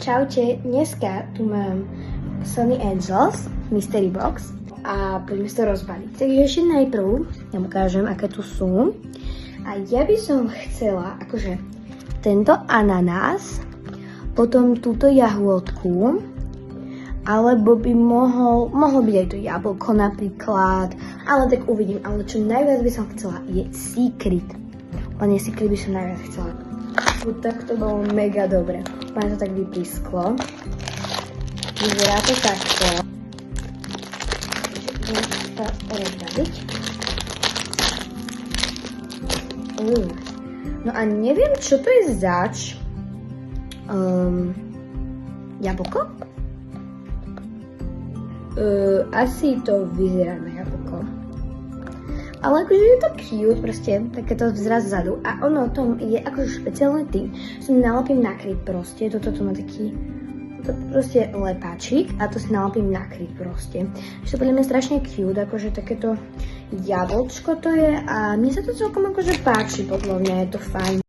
Čaute, dneska tu mám Sony Angels Mystery Box a poďme si to rozbaliť. Takže ešte najprv ja ukážem, aké tu sú. A ja by som chcela akože tento ananás, potom túto jahôdku, alebo by mohlo byť aj to jablko napríklad, ale tak uvidím. Ale čo najviac by som chcela je Secret. Len Secret by som najviac chcela. Tak to bolo mega dobre. Máme to tak vypísklo. Vyzerá to takto. Budem sa rozbaviť. No a neviem, čo to je zač. Jablko? Asi to vyzerá na jablko. Ale akože je to cute, proste, takéto vzraz zadu. A ono tom je akože špeciálne tým, že si nalepím na kryt proste. Toto má taký, to proste lepáčik a to si nalepím na kryt proste. Že to podľa mňa strašne cute, akože takéto jablčko to je a mne sa to celkom akože páči, podľa mňa je to fajn.